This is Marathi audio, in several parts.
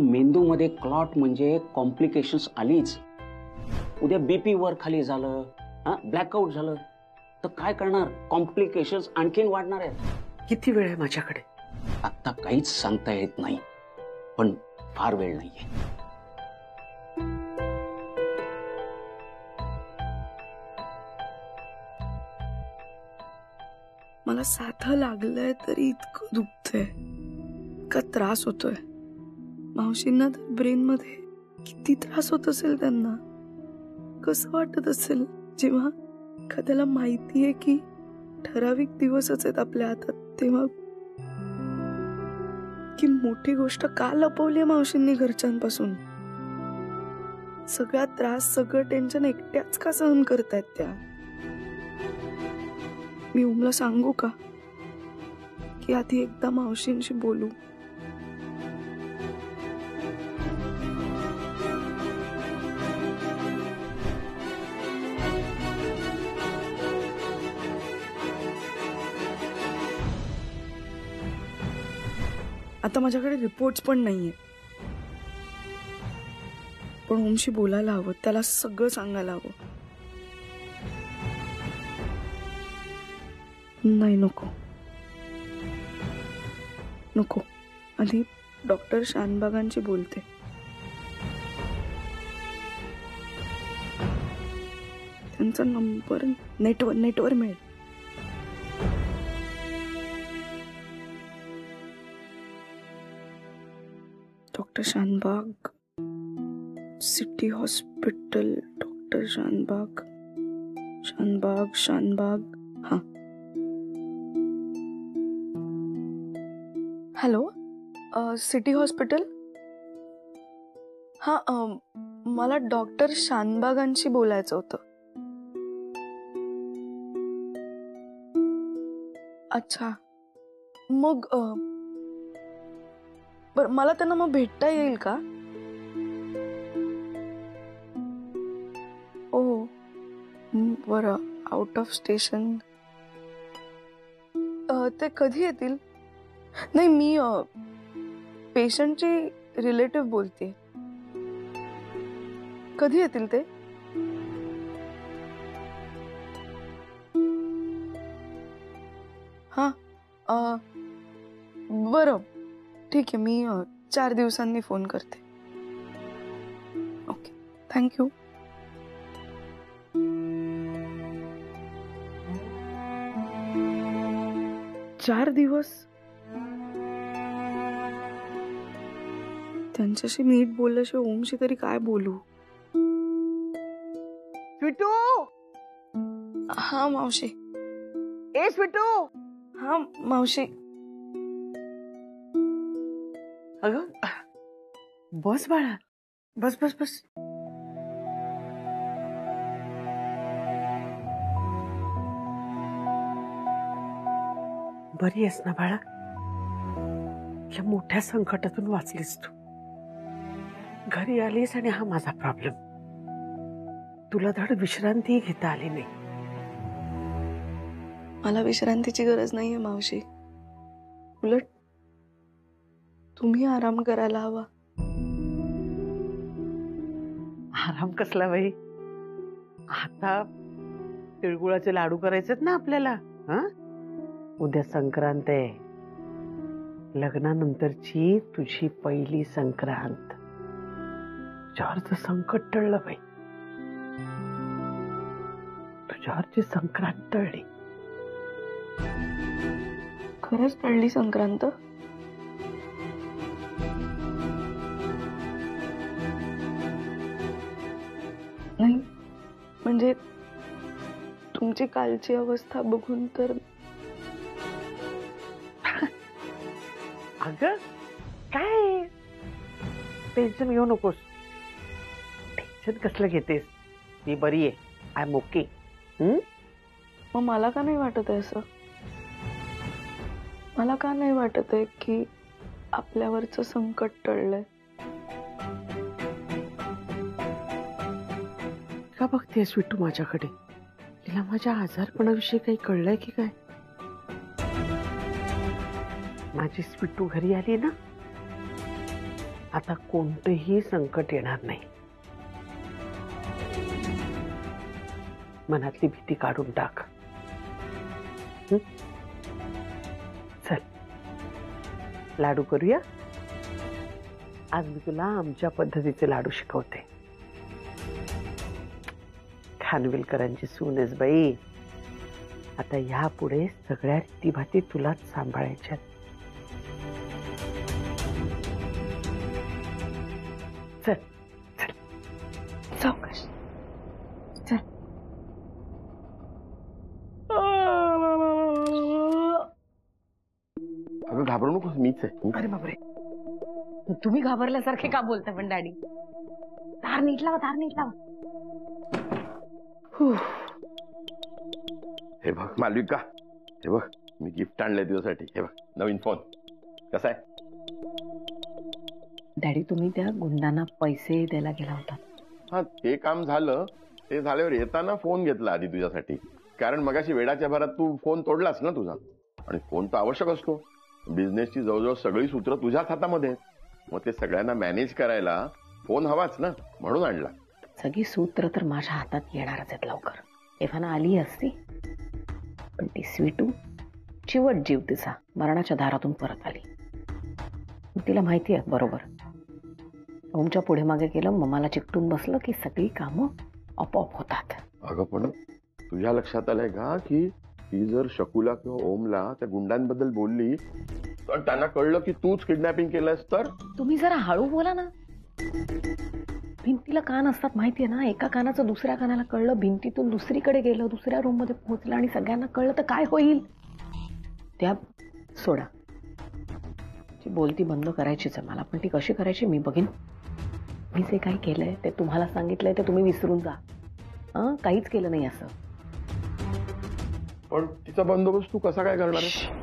मेंदूमध्ये क्लॉट म्हणजे कॉम्प्लिकेशन्स आलीच. उद्या बीपी वर खाली झालं, ब्लॅकआउट झालं तर काय करणार? कॉम्प्लिकेशन्स आणखीन वाढणार आहेत. किती वेळ आहे माझ्याकडे? आता काहीच सांगता येत नाही, पण फार वेळ नाहीये. मला साधं लागलंय तरी इतकं दुखतंय, इतका त्रास होतोय. मावशींना तर ब्रेन मध्ये किती त्रास होत असेल त्यांना. कसं वाटत असेल जेव्हा एखाद्याला माहितीये की ठराविक दिवसच आहेत आपल्या हातात, तेव्हा की मोठी गोष्ट का लपवली मावशींनी घरच्यांपासून. सगळा त्रास, सगळं टेन्शन एकट्याच का सहन करतायत त्या. मी ओमला सांगू का की आधी एकदा मावशींशी बोलू? आता माझ्याकडे रिपोर्ट्स पण नाहीये, पण ओमशी बोलायला हवं, त्याला सगळं सांगायला हवं. नाही, नको नको, आधी डॉक्टर शानबागांशी बोलते. त्यांचा नंबर नेटवर मिळेल. Doctor Shanbhag, city hospital, doctor Shanbhag. हाँ. Hello, city hospital. हा, मला डॉक्टर शानबागांशी बोलायचं होतं. अच्छा, मग बरं, मला त्यांना मग भेटता येईल का? ओ बरं, आउट ऑफ स्टेशन. ते कधी येतील? नाही, मी पेशंटची रिलेटिव्ह बोलते. कधी येतील ते? हा, बरं, ठीक आहे. मी 4 दिवसांनी फोन करते. Okay, thank you. चार दिवस त्यांच्याशी नीट बोलल्याशिवाय ओमशी तरी काय बोलू? स्वीटू. हा मावशी. ए स्वीटू. हा मावशी. अगं बस बाळा, बस बस बस. बरी आहेस ना बाळा? या मोठ्या संकटातून वाचलीस तू. घरी आलीस आणि हा माझा प्रॉब्लेम. तुला धड विश्रांती घेता आली नाही. मला विश्रांतीची गरज नाहीये मावशी. उलट तुम्ही आराम करायला हवा. आराम कसला बाई? आता तिळगुळाचे लाडू करायचेत ना आपल्याला. उद्या संक्रांत आहे, लग्नानंतरची तुझी पहिली संक्रांत. तुझ्यावरचं संकट टळलं बाई. तुझ्यावरची संक्रांत टळली. खरंच टळली संक्रांत? नाही म्हणजे तुमची कालची अवस्था बघून तर. अगं काय टेन्शन घेऊ नकोस. टेन्शन कसलं घेतेस? मी बरी आहे, आय एम ओके. मग मला का नाही वाटत आहे असं? मला का नाही वाटत आहे की आपल्यावरचं संकट टळलंय? का बघतेस विटू माझ्याकडे? तिला माझ्या आजारपणाविषयी काही कळलंय की काय? माझी स्वीटू घरी आली ना, आता कोणतंही संकट येणार नाही. मनातली भीती काढून टाक. हं? चल लाडू करूया. आज मी तुला आमच्या पद्धतीचे लाडू शिकवते. खानविलकरांची सून आहेस बाई. आता यापुढे सगळ्या रीतीभाती तुलाच सांभाळायच्या. चल चल सावकाश. चल. अगं घाबरू नकोस, मीच आहे. अरे बापरे, तुम्ही घाबरल्यासारखे का बोलता पण डॅडी? धार नीट लावा, धार नीट लावा. हे बघ मालविका, हे बघ मी गिफ्ट आणलंय तुझ्यासाठी. हे बघ नवीन फोन. कसा आहे? डॅडी तुम्ही त्या गुंडांना पैसे द्यायला गेला होता. हा ते काम झालं. ते झाल्यावर येताना फोन घेतला आधी तुझ्यासाठी, कारण मगाशी वेडाच्या भरात तू फोन तोडलास ना तुझा. आणि फोन तर आवश्यक असतो. बिझनेसची जवळजवळ सगळी सूत्र तुझ्याच हातामध्ये आहेत. मग ते सगळ्यांना मॅनेज करायला फोन हवाच ना, म्हणून आणला. सगळी सूत्र तर माझ्या हातात येणारच आहेत लवकर. एव्हाना आली असती, पण ती स्वीटू चिवट जीव तिचा मरणाच्या दारातून परत आली. तिला माहिती आहे बरोबर, ओमच्या पुढे मागे केलं, मम्माला चिकटून बसलं की सगळी कामं आपोआप होतात. अगं पण तुझ्या लक्षात आलंय का की ती जर शकुला किंवा ओमला त्या गुंडांबद्दल बोलली तर त्यांना कळलं की तूच किडनॅपिंग केलंस तर? तुम्ही जरा हळू बोला ना. भिंतीला कान असतात माहितीये ना. एका कानाचं दुसऱ्या कानाला कळलं, भिंतीतून दुसरीकडे गेलं, दुसऱ्या रूम मध्ये पोहोचलं आणि सगळ्यांना कळलं तर काय होईल? त्या सोडा, ती बोलती बंद करायचीच आहे मला, पण ती कशी करायची मी बघीन. मी जे काही केलंय ते तुम्हाला सांगितलंय ते तुम्ही विसरून जा. काहीच केलं नाही असं. पण तिचा बंदोबस्त तू कसा काय करणार आहे?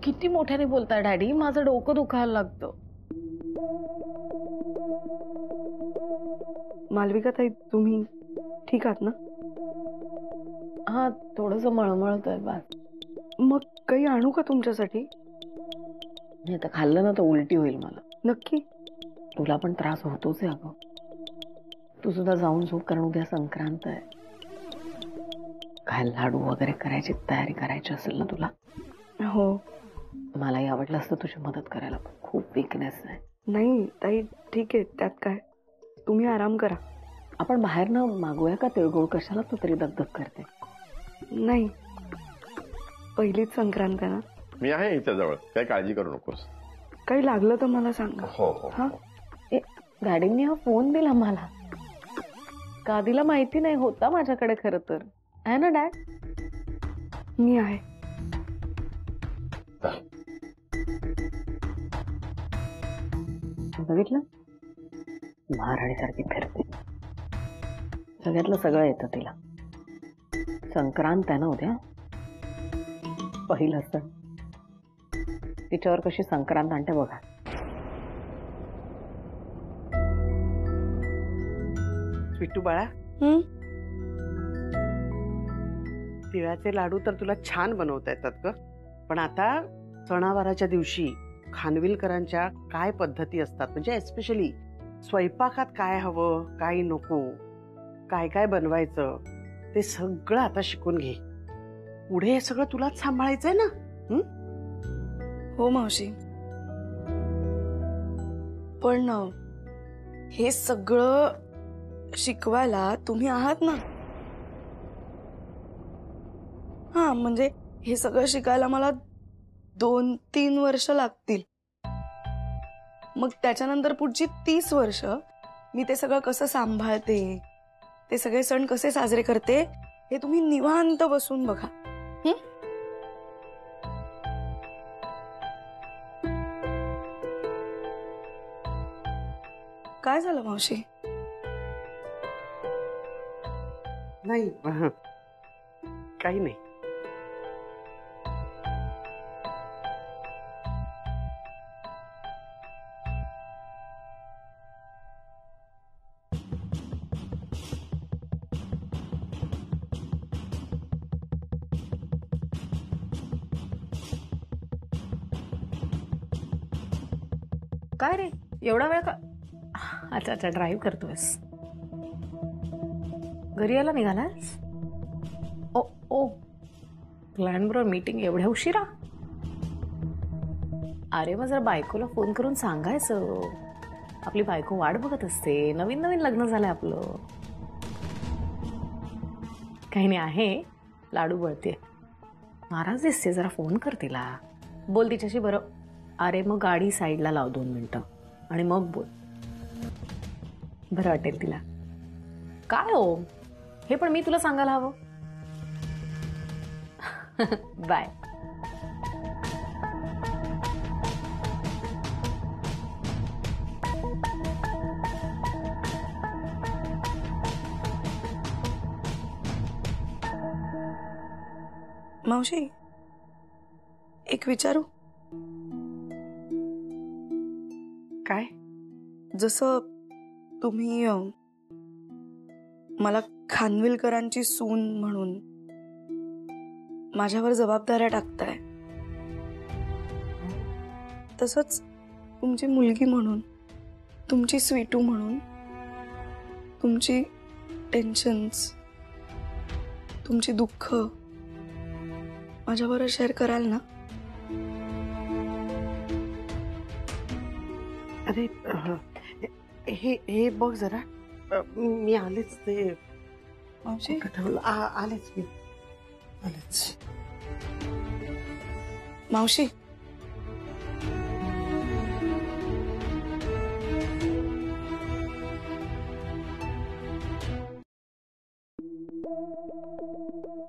किती मोठ्याने बोलताय डॅडी, माझं डोकं दुखायला लागतं. मालविका ताई तुम्ही ठीक आहात ना? हा थोडस मळमळतोय बस. मग काही आणू का तुमच्यासाठी? नाही तर खाल्लं ना तर उलटी होईल मला. नक्की? तुला पण त्रास होतोच आहे अगं. तू सुद्धा जाऊन झोप, कारण उद्या संक्रांत आहे. काय लाडू वगैरे करायची तयारी करायची असेल ना तुला? हो. मलाही आवडलं असतं तुझी मदत करायला, पण खूप विकनेस आहे. नाही ताई ठीक आहे, त्यात काय. तुम्ही आराम करा. आपण बाहेर न मागूया का तिळगुळ? कशाला तू तरी दगदग करते? नाही, पहिलीच संक्रांत आहे ना. मी आहे हिच्याजवळ, काही काळजी करू नकोस. काही लागलं तर मला सांगा. हो हो. हा डॅडींनी हा फोन दिला मला. का दिला माहिती नाही, होता माझ्याकडे खरं तर. आहे ना डॅड? मी आहे. बघितलं, महाराणीसारखी फिरते. सगळ्यातलं सगळं येतं तिला. संक्रांत आहे ना उद्या, पहिलं सण. तिच्यावर कशी संक्रांत आणते बघा. स्वीटू बाळा, तिळाचे लाडू तर तुला छान बनवता येतात ग. पण आता सणावाराच्या दिवशी खानविलकरांच्या काय पद्धती असतात, म्हणजे एस्पेशली स्वयंपाकात काय हवं काय नको, काय काय बनवायचं, ते सगळं आता शिकून घे. पुढे हे सगळं तुलाच सांभाळायचंय ना. हो मावशी, पण हे सगळं शिकवायला तुम्ही आहात ना. हा म्हणजे हे सगळं शिकायला मला 2-3 वर्ष लागतील. मग त्याच्यानंतर पुढची 30 वर्ष मी ते सगळं कसं सांभाळते, ते सगळे सण कसे साजरे करते, हे तुम्ही निवांत बसून बघा. काय झालं मावशी? नाही काही नाही. काय रे एवढा वेळ का? अच्छा अच्छा, ड्राईव्ह करतोयस. घरी यायला निघालास? ओ ओ, क्लायंट बरोबर मीटिंग एवढ्या उशिरा? अरे मग जरा बायकोला फोन करून सांगायचं. आपली बायको वाट बघत असते. नवीन नवीन लग्न झालंय आपलं. काही नाही, आहे लाडू बळते. नाराज दिसते, जरा फोन कर तिला. बोल तिच्याशी बरं. अरे मग गाडी साईडला लाव 2 मिनिटं आणि मग बोल. बरं वाटेल तिला. काय हो, हे पण मी तुला सांगायला हवं. बाय. मावशी, एक विचारू? काय? जसं तुम्ही मला खानविलकरांची सून म्हणून माझ्यावर जबाबदाऱ्या टाकताय, तसंच तुमची मुलगी म्हणून, तुमची स्वीटू म्हणून तुमची टेन्शन्स, तुमची दुःख माझ्याबरोबर शेअर कराल ना? अरे हे बघ जरा. मी आलेच. ते मावशी, ठेवलं. आलेच मी. आलेच. मावशी,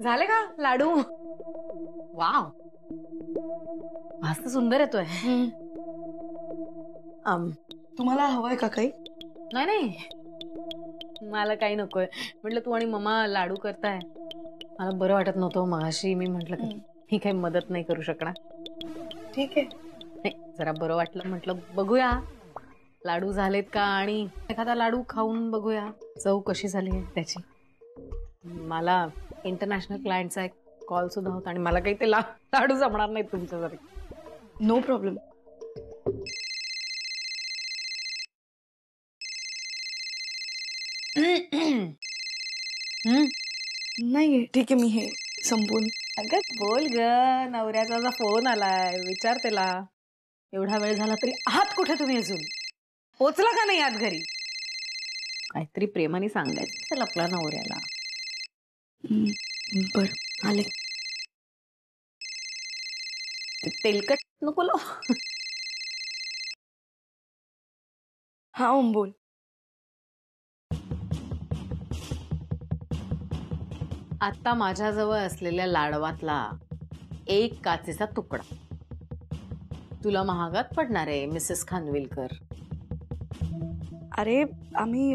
झाले का लाडू? वाव, मस्त सुंदर येतोय. तुम्हाला हवंय का काही? नाही नाही, मला काही नकोय. म्हटलं तू आणि मम्मा लाडू करताय, मला बरं वाटत नव्हतं मगाशी. मी म्हटलं की मी काही मदत नाही करू शकणार. ठीक आहे. नाही, जरा बरं वाटलं. म्हटलं बघूया लाडू झालेत का, आणि एखादा लाडू खाऊन बघूया चव कशी झाली आहे त्याची. मला इंटरनॅशनल क्लायंटचा एक कॉल सुद्धा होता आणि मला काही ते लाडू जमणार नाहीत तुमच्यासाठी. No problem. नाही, ठीक आहे, मी हे संपून. अगं बोल ग, नवऱ्याचा माझा फोन आलाय, विचार त्याला. एवढा वेळ झाला तरी आहात कुठे तुम्ही अजून? पोचला का नाही आत घरी? काहीतरी प्रेमाने सांगायचं चल आपल्या नवऱ्याला. बर, आले. तेलकट नको लो. हा बोल. आता माझ्याजवळ असलेल्या लाडवातला एक काचेचा तुकडा तुला महागात पडणार आहे मिसेस खानविलकर. अरे आम्ही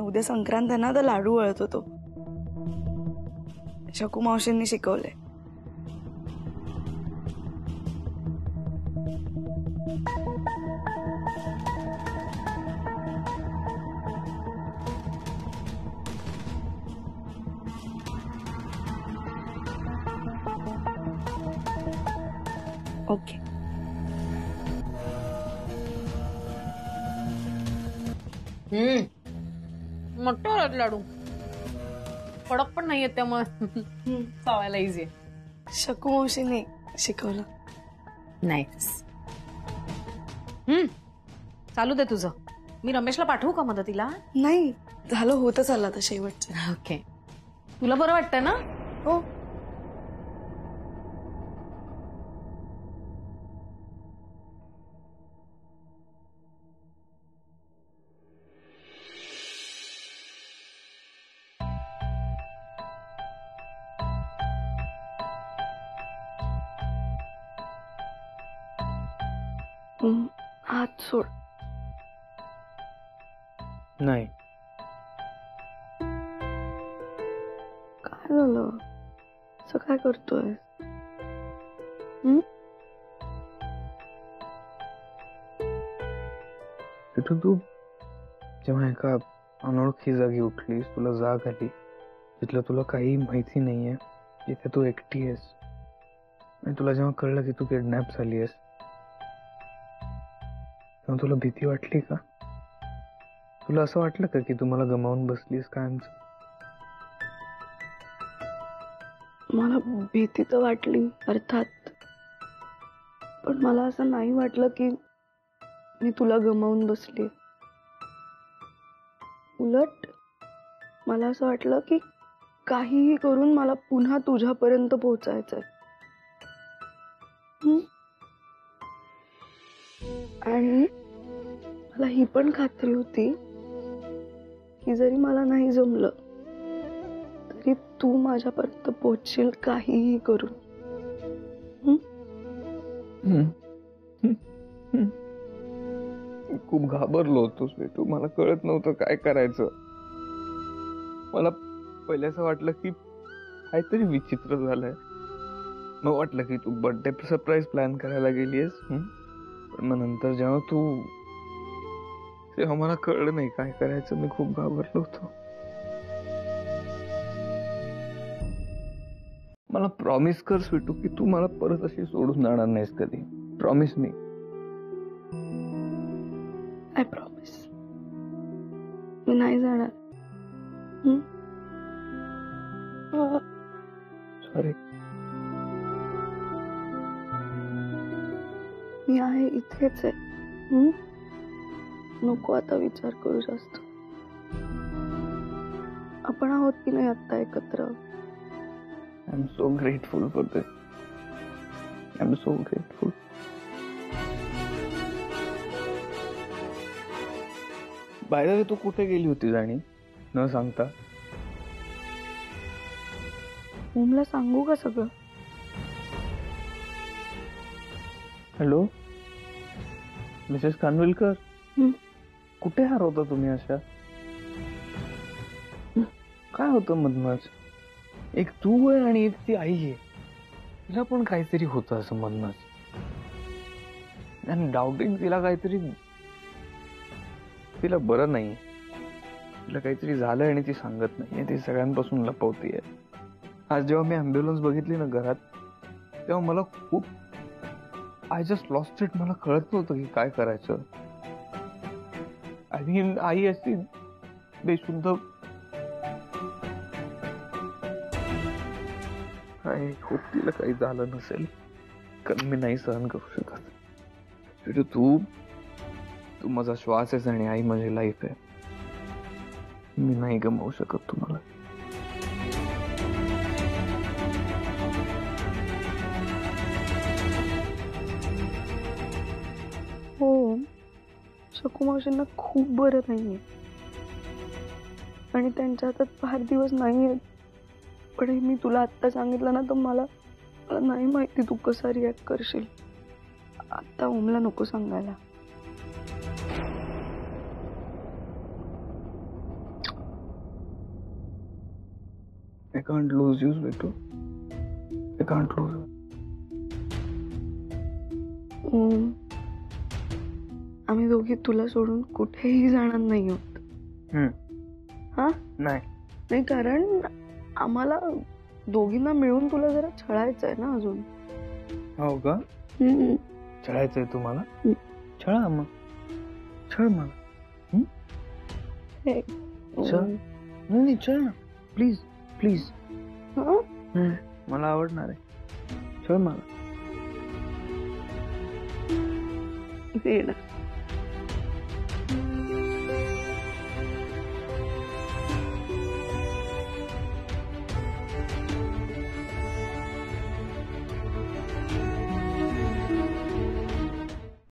उद्या संक्रांत आहे ना, तर लाडू वळत होतो. शकू मावशींनी शिकवलंय. ओके. मोठे आहेत लाडू, कडक पण नाहीयेत, त्यामुळे चावायला इझी आहे. शकू मावशीने शिकवलं. नाईस. चालू दे तुझं. मी रमेशला पाठवू का मदतीला? नाही, झालं, होतच आलं आता शेवटचं. ओके. तुला बरं वाटतं ना? हो. हात सोड. नाही. काय झालं? असं काय करतोय? तू जेव्हा एका अनोळखी जागी उठलीस, तुला जाग आली, जिथलं तुला काही माहिती नाहीये, जिथे तू एकटी आहेस, आणि तुला जेव्हा कळलं की तू किडनॅप झाली आहेस, तेव्हा तुला भीती वाटली का? तुला असं वाटलं का की तू मला गमावून बसलीस कायमचं? मला भीती तर वाटली अर्थात, पण मला असं नाही वाटलं की मी तुला गमावून बसली. उलट मला असं वाटलं की काहीही करून मला पुन्हा तुझ्यापर्यंत पोहोचायचंय. आणि मला ही पण खात्री होती की जरी मला नाही जमलं तरी तू माझ्यापर्यंत पोहोचशील काहीही करून. खूप घाबरलो होतोस बेटू. मला कळत नव्हतं काय करायचं. मला पहिले असं वाटलं की काहीतरी विचित्र झालंय. मग वाटलं की तू बर्थडे सरप्राईज प्लॅन करायला गेलीयस. पण मग नंतर तेव्हा मला कळलं नाही काय करायचं. मी खूप घाबरलो होतो. मला प्रॉमिस कर स्वीटू की तू मला परत अशी सोडून जाणार नाहीस कधी. प्रॉमिस मी. I promise. मी नाही जाणार. सॉरी. मी आहे इथेच आहे. नको आता विचार करू जास्त. आपण आहोत की नाही आता एकत्र. I am so grateful for this. I am so grateful. By the way तू कुठे गेली होती जाणी न सांगता? ओमला सांगू का सगळं? Hello Mrs Khanvilkar. कुठे हरवता तुम्ही अशा? काय होतं मधनच? एक तू आहे आणि एक ती आई आहे. तिला पण काहीतरी होतं असं मधनच. आणि डाऊटिंग तिला काहीतरी, तिला बरं नाही. तिला काहीतरी झालंय आणि ती सांगत नाही. ती सगळ्यांपासून लपवतीये. आज जेव्हा मी ॲम्ब्युलन्स बघितली ना घरात, तेव्हा मला खूप आय जस्ट लॉस्ट इट. मला कळत नव्हतं की काय करायचं. आणि आई अशी बेशुद्ध. आय होप तिला काही झालं नसेल, कारण मी नाही सहन करू शकत. तू माझा श्वास आहेस आणि आई माझी लाईफ आहे. मी नाही गमावू शकत तुम्हाला. हो, शकू मावशींना खूप बरं नाहीये आणि त्यांच्या हातात फार दिवस नाहीये. पण हे मी तुला आत्ता सांगितलं ना तर मला नाही माहिती तू कसा रिॲक्ट करशील. आता ओमला नको सांगायला. I can't lose you, Sweetu. I can't lose you. आम्ही दोघी तुला सोडून कुठेही जाणार नाही आहोत. हा नाही, कारण आम्हाला दोघींना मिळून तुला जरा छळायचंय ना अजून. हो का? छळायचंय तुम्हाला? छळा मग. छळ मला. नाही छळ ना प्लीज प्लीज. मला आवडणार आहे. छळ मला. इथे ये ना.